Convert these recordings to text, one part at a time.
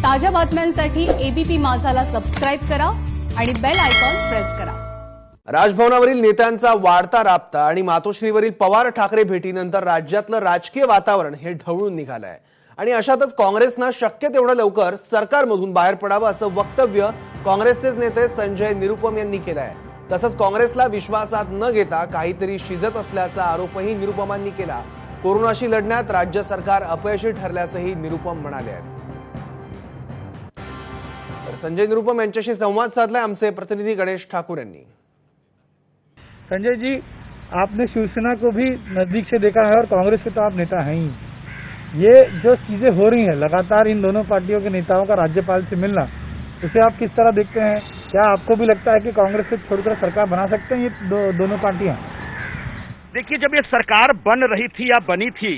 ताज्या बातम्यांसाठी ABP माझाला subscribe करा आणि बेल आयकॉन प्रेस करा। राजभवनावरील नेत्यांचा वाढता राबता आणि मातोश्रीवरील पवार ठाकरे भेटीनंतर राज्यातलं राजकीय वातावरण हे ढवळून निघालंय आणि अशातच काँग्रेसनं शक्य तेवढं लवकर सरकारमधून बाहेर पडावं असं वक्तव्य काँग्रेसचे नेते संजय निरुपम यांनी केलं आहे। तसंच काँग्रेसला विश्वासात न घेता काहीतरी शिजत असल्याचा आरोपही निरुपमांनी केला। कोरोनाशी लढण्यात राज्य सरकार अपयशी ठरल्याचंही निरुपम म्हणाले आहेत। तर संजय निरुपम यांच्याशी संवाद साधलाय आमचे प्रतिनिधी गणेश ठाकुर यांनी। संजय जी, आपने शिवसेना को भी नजदीक से देखा है और कांग्रेस के तो आप नेता हैं ही। ये जो चीजें हो रही हैं लगातार इन दोनों पार्टियों के नेताओं का राज्यपाल से मिलना, उसे आप किस तरह देखते हैं? क्या आपको भी लगता है कि कांग्रेस से छोड़कर सरकार बना सकते हैं ये दोनों पार्टियां? देखिए, जब ये सरकार बन रही थी या बनी थी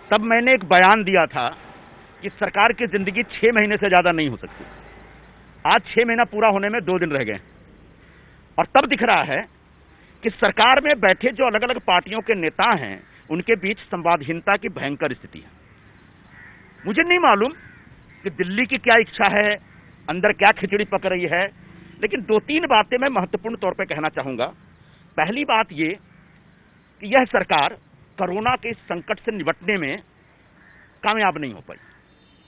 तब मैंने एक बयान दिया था कि सरकार की जिंदगी 6 महीने से ज्यादा नहीं हो सकती। आज 6 महीना पूरा होने में 2 दिन रह गए और तब दिख रहा है कि सरकार में बैठे जो अलग अलग पार्टियों के नेता हैं उनके बीच संवादहीनता की भयंकर स्थिति है। मुझे नहीं मालूम कि दिल्ली की क्या इच्छा है, अंदर क्या खिचड़ी पक रही है, लेकिन 2-3 बातें मैं महत्वपूर्ण तौर पे कहना चाहूंगा। पहली बात ये कि यह सरकार कोरोना के इस संकट से निपटने में कामयाब नहीं हो पाई,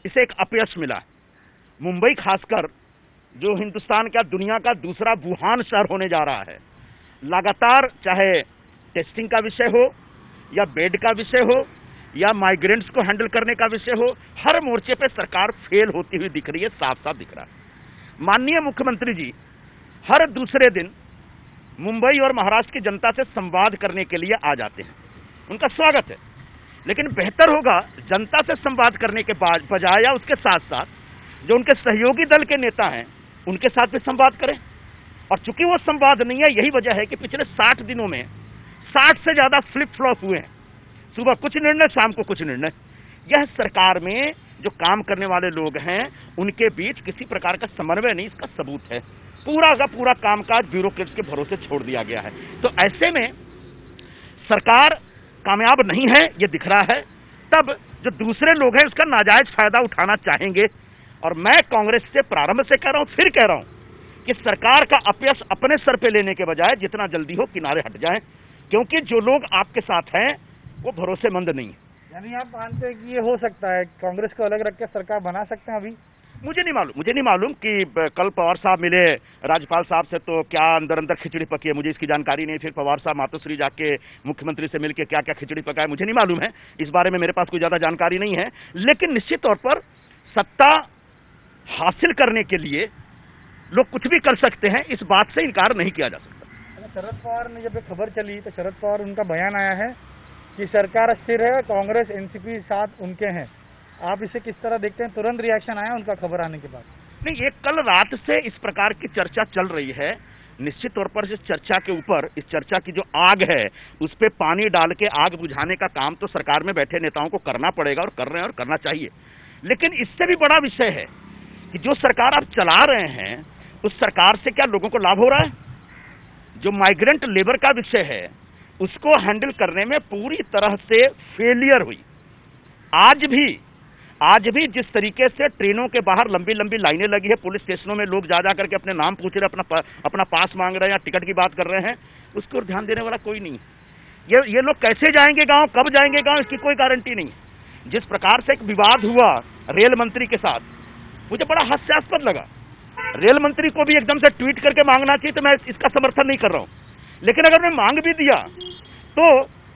इसे एक अपयश मिला। मुंबई खासकर जो हिंदुस्तान का दुनिया का दूसरा वुहान शहर होने जा रहा है, लगातार चाहे टेस्टिंग का विषय हो या बेड का विषय हो या माइग्रेंट्स को हैंडल करने का विषय हो, हर मोर्चे पे सरकार फेल होती हुई दिख रही है, साफ साफ दिख रहा है। माननीय मुख्यमंत्री जी हर दूसरे दिन मुंबई और महाराष्ट्र की जनता से संवाद करने के लिए आ जाते हैं, उनका स्वागत है, लेकिन बेहतर होगा जनता से संवाद करने के बजाय या उसके साथ साथ जो उनके सहयोगी दल के नेता हैं उनके साथ भी संवाद करें। और चूंकि वो संवाद नहीं है, यही वजह है कि पिछले 60 दिनों में 60 से ज्यादा फ्लिप फ्लॉप हुए हैं, सुबह कुछ निर्णय, शाम को कुछ निर्णय। यह सरकार में जो काम करने वाले लोग हैं उनके बीच किसी प्रकार का समन्वय नहीं, इसका सबूत है। पूरा का पूरा कामकाज ब्यूरोक्रेट्स के भरोसे छोड़ दिया गया है। तो ऐसे में सरकार कामयाब नहीं है, ये दिख रहा है। तब जो दूसरे लोग हैं उसका नाजायज फायदा उठाना चाहेंगे। और मैं कांग्रेस से प्रारंभ से कह रहा हूं, फिर कह रहा हूं कि सरकार का अपयश अपने सर पे लेने के बजाय जितना जल्दी हो किनारे हट जाएं, क्योंकि जो लोग आपके साथ हैं वो भरोसेमंद नहीं है। यानी आप मानते हैं कि ये हो सकता है, कांग्रेस को अलग रख के सरकार बना सकते हैं? अभी मुझे नहीं मालूम कि कल पवार साहब मिले राज्यपाल साहब से तो क्या अंदर खिचड़ी पकी है, मुझे इसकी जानकारी नहीं। फिर पवार साहब मातोश्री जाके मुख्यमंत्री से मिलकर क्या क्या खिचड़ी पका है मुझे नहीं मालूम है, इस बारे में मेरे पास कोई ज्यादा जानकारी नहीं है। लेकिन निश्चित तौर पर सत्ता हासिल करने के लिए लोग कुछ भी कर सकते हैं, इस बात से इनकार नहीं किया जा सकता। शरद पवार ने जब ये खबर चली तो शरद पवार, उनका बयान आया है कि सरकार अस्थिर है, कांग्रेस एनसीपी साथ उनके हैं। आप इसे किस तरह देखते हैं? तुरंत रिएक्शन आया उनका खबर आने के बाद? नहीं, ये कल रात से इस प्रकार की चर्चा चल रही है। निश्चित तौर पर इस चर्चा के ऊपर, इस चर्चा की जो आग है उस पर पानी डाल के आग बुझाने का काम तो सरकार में बैठे नेताओं को करना पड़ेगा और कर रहे हैं और करना चाहिए। लेकिन इससे भी बड़ा विषय है कि जो सरकार आप चला रहे हैं उस सरकार से क्या लोगों को लाभ हो रहा है? जो माइग्रेंट लेबर का विषय है उसको हैंडल करने में पूरी तरह से फेलियर हुई। आज भी जिस तरीके से ट्रेनों के बाहर लंबी लंबी लाइनें लगी है, पुलिस स्टेशनों में लोग जा करके अपने नाम पूछ रहे हैं, अपना पास मांग रहे हैं या टिकट की बात कर रहे हैं, उसकी ओर ध्यान देने वाला कोई नहीं। ये लोग कैसे जाएंगे गांव, कब जाएंगे गांव, इसकी कोई गारंटी नहीं। जिस प्रकार से एक विवाद हुआ रेल मंत्री के साथ, मुझे बड़ा हास्यास्पद लगा। रेल मंत्री को भी एकदम से ट्वीट करके मांगना चाहिए, तो मैं इसका समर्थन नहीं कर रहा हूं। लेकिन अगर मैं मांग भी दिया तो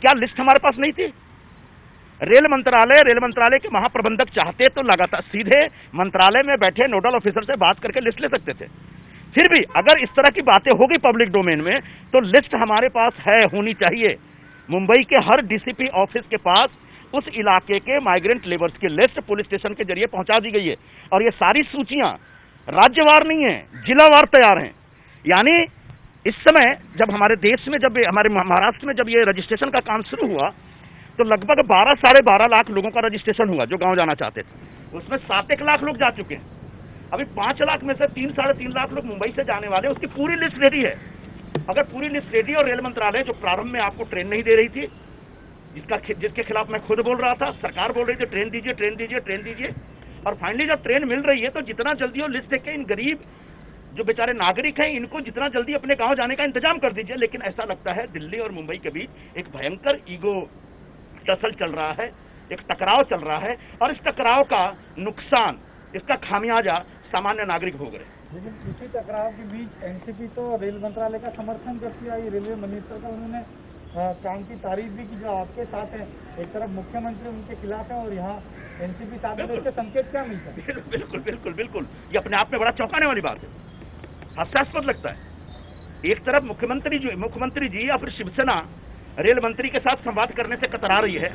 क्या लिस्ट हमारे पास नहीं थी? रेल मंत्रालय के महाप्रबंधक चाहते तो लगातार सीधे मंत्रालय में बैठे नोडल ऑफिसर से बात करके लिस्ट ले सकते थे। फिर भी अगर इस तरह की बातें होगी पब्लिक डोमेन में तो लिस्ट हमारे पास है, होनी चाहिए। मुंबई के हर डीसीपी ऑफिस के पास उस इलाके के माइग्रेंट लेबर्स की लिस्ट पुलिस स्टेशन के जरिए पहुंचा दी गई है और ये सारी सूचियां राज्यवार नहीं है, जिलावार तैयार हैं। यानी इस समय जब हमारे देश में, जब हमारे महाराष्ट्र में जब ये रजिस्ट्रेशन का काम शुरू हुआ तो लगभग 12-12.5 लाख लोगों का रजिस्ट्रेशन हुआ जो गांव जाना चाहते थे। उसमें 7-1 लाख लोग जा चुके हैं। अभी 5 लाख में से 3-3.5 लाख लोग मुंबई से जाने वाले, उसकी पूरी लिस्ट रेडी है। अगर पूरी लिस्ट रेडी और रेल मंत्रालय जो प्रारंभ में आपको ट्रेन नहीं दे रही थी, जिसके खिलाफ मैं खुद बोल रहा था, सरकार बोल रही थी ट्रेन दीजिए, और फाइनली जब ट्रेन मिल रही है तो जितना जल्दी हो लिस्ट देके इन गरीब जो बेचारे नागरिक हैं इनको जितना जल्दी अपने गांव जाने का इंतजाम कर दीजिए। लेकिन ऐसा लगता है दिल्ली और मुंबई के बीच एक भयंकर ईगो टसल चल रहा है, एक टकराव चल रहा है और इस टकराव का नुकसान, इसका खामियाजा सामान्य नागरिक भोग रहे हैं। लेकिन इसी टकराव के बीच एनसीपी तो रेल मंत्रालय का समर्थन करती आई, रेलवे मिनिस्टर का उन्होंने काम की तारीफ भी की जो आपके साथ है। एक तरफ मुख्यमंत्री उनके खिलाफ है और यहाँ एनसीपी साथ है, तो इसके संकेत क्या मिलता है? बिल्कुल बिल्कुल बिल्कुल, ये अपने आप में बड़ा चौंकाने वाली बात है, हास्यास्पद लगता है। एक तरफ मुख्यमंत्री जी या फिर शिवसेना रेल मंत्री के साथ संवाद करने से कतरा रही है,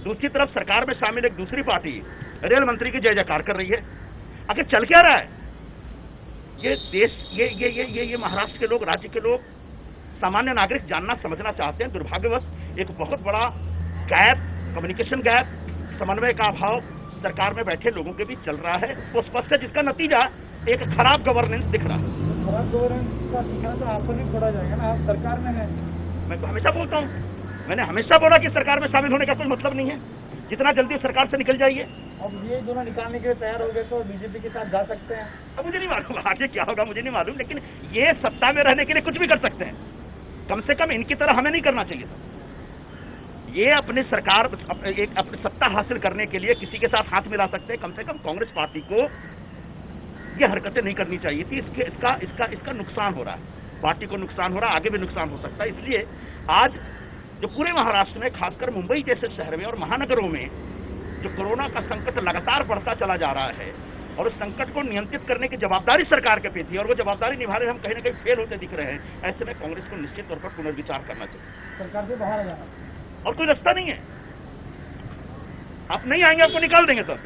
दूसरी तरफ सरकार में शामिल एक दूसरी पार्टी रेल मंत्री की जय जयकार कर रही है। आखिर चल क्या रहा है? ये देश ये महाराष्ट्र के लोग, राज्य के लोग, सामान्य नागरिक जानना समझना चाहते हैं। दुर्भाग्यवश एक बहुत बड़ा गैप, कम्युनिकेशन गैप, समन्वय का अभाव सरकार में बैठे लोगों के बीच चल रहा है। वो स्पष्ट है, जिसका नतीजा एक खराब गवर्नेंस दिख रहा है। खराब गवर्नेंस का दिखा तो आपको भी छोड़ा जाएगा ना, आप सरकार में है। मैं तो हमेशा बोलता हूँ, मैंने हमेशा बोला कि सरकार में शामिल होने का कोई मतलब नहीं है, जितना जल्दी सरकार से निकल जाइए। अब ये दोनों निकालने के लिए तैयार हो गए तो बीजेपी के साथ जा सकते हैं। अब मुझे नहीं मालूम आगे क्या होगा, मुझे नहीं मालूम, लेकिन ये सत्ता में रहने के लिए कुछ भी कर सकते हैं। कम से कम इनकी तरह हमें नहीं करना चाहिए था। ये अपनी सरकार अपनी सत्ता हासिल करने के लिए किसी के साथ हाथ मिला सकते हैं। कम से कम कांग्रेस पार्टी को ये हरकतें नहीं करनी चाहिए थी। इसका नुकसान हो रहा है, पार्टी को नुकसान हो रहा है, आगे भी नुकसान हो सकता है। इसलिए आज जो पूरे महाराष्ट्र में, खासकर मुंबई जैसे शहर में और महानगरों में जो कोरोना का संकट लगातार बढ़ता चला जा रहा है और उस संकट को नियंत्रित करने की जवाबदारी सरकार के प्रति, और वो जवाबदारी निभाने में हम कहीं ना कहीं फेल होते दिख रहे हैं। ऐसे में कांग्रेस को निश्चित तौर पर पुनर्विचार करना चाहिए। सरकार से बाहर जाना और कोई रास्ता नहीं है, आप नहीं आएंगे आपको निकाल देंगे सर।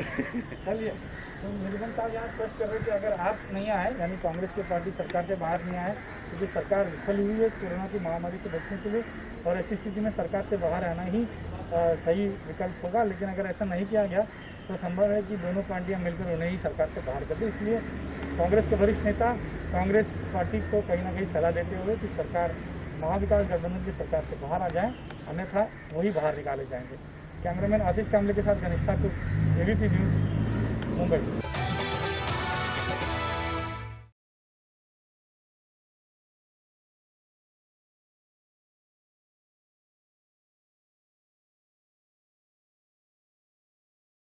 चलिए, तो निर्मल साहब यहाँ स्पष्ट कर रहे थे अगर आप नहीं आए, यानी कांग्रेस की पार्टी सरकार से बाहर नहीं आए, क्योंकि सरकार विफल हुई है कोरोना की महामारी से बचने के लिए, और ऐसी स्थिति में सरकार से बाहर आना ही सही विकल्प होगा। लेकिन अगर ऐसा नहीं किया गया तो संभव है कि दोनों पार्टियां मिलकर उन्हें ही सरकार से बाहर कर दें। इसलिए कांग्रेस के वरिष्ठ नेता कांग्रेस पार्टी को कहीं ना कहीं सलाह देते हुए कि सरकार, महाविकास गठबंधन की सरकार से बाहर आ जाए, अन्यथा वही बाहर निकाले जाएंगे। कैमरामैन आशीष कामले के साथ गणेश ठाकुर, एबीपी न्यूज, मुंबई।